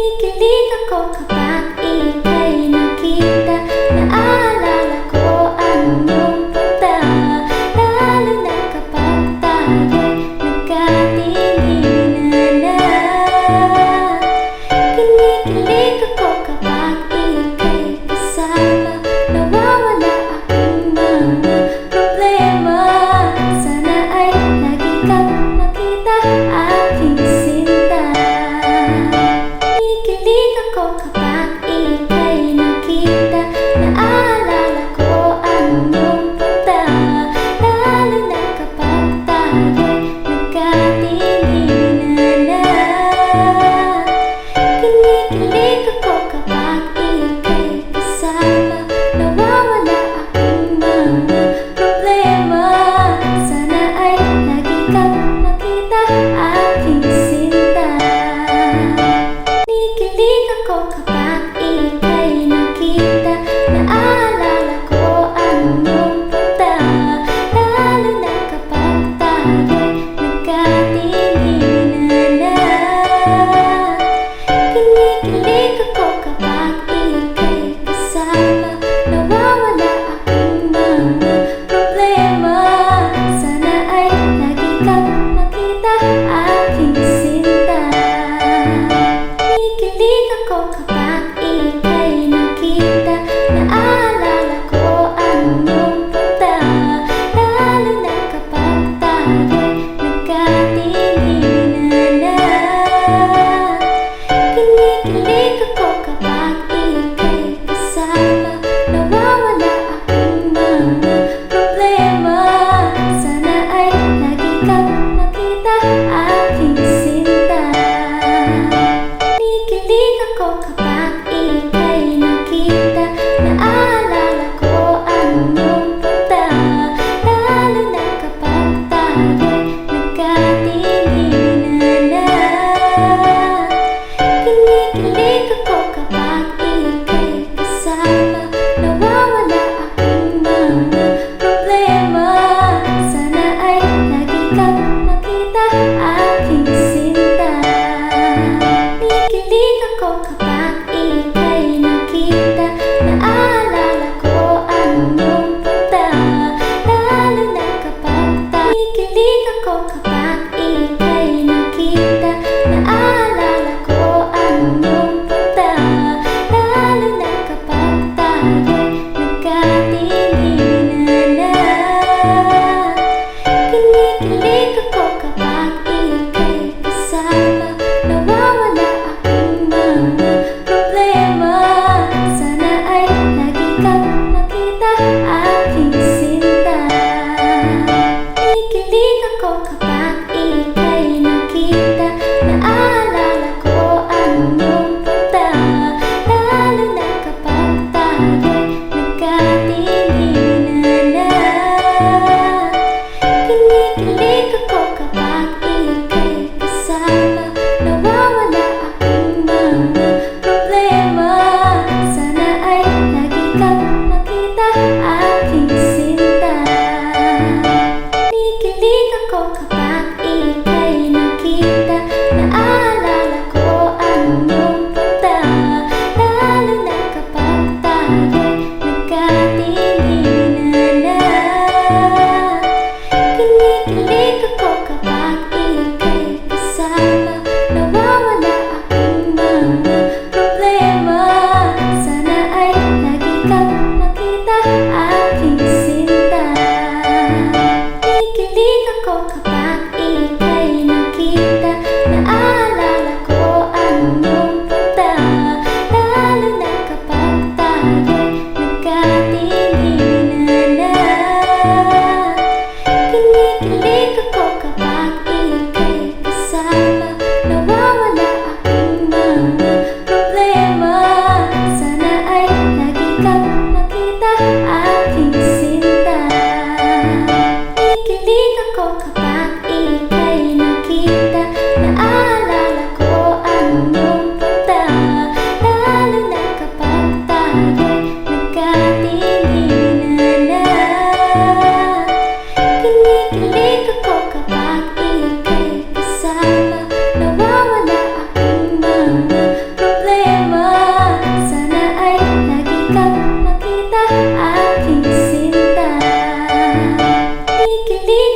Kinikilig ako kapag ika'y nakita. Naalala ko ang iyong punta, lalo na kapag tayo'y nagkatinginan na. Kinikilig ako kapag ika'y kasama, nawawala ang mga problema. Sana ay lagi kang makita, aking sinta. Kinikilig ako kapag ika'y nakita. Naalala ko ang iyong punta, lalo na kapag tayo'y nagkatinginan na. Kinikilig ako kapag ika'y kasama, nawawala ang mga problema. Sana ay lagi kang makita, aking sinta. Kinikilig ako kapag ika'y nakita. Naalala ko ang iyong punta, lalo na kapag tayo'y nagkatinginan na. Kinikilig ako kapag ika'y kasama, nawawala ang mga problema. Sana ay lagi kang makita, aking sinta. Kinikilig ako kapag ika'y nakita. Naalala ko ang iyong punta, lalo na kapag tayo'y nagkatinginan na. Kinikilig ako kapag ika'y kasama, nawawala ang mga problema. Sana ay lagi kang makita, aking sinta. Kinikilig ako kapag ika'y nakita. Naalala ko ang iyong punta, lalo na kapag tayo'y nagkatinginan na. Kinikilig ako kapag ika'y kasama, nawawala ang mga problema. Sana ay lagi kang makita, aking sinta. Kinikilig ako kapag ika'y nakita. Naalala ko ang iyong punta, lalo na kapag tayo'y. Kinikilig ako kapag ika'y nakita. Naalala ko ang iyong punta, lalo na kapag tayo'y nagkatinginan na. Kinikilig ako kapag ika'y kasama, nawawala ang mga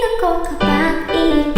ako kapag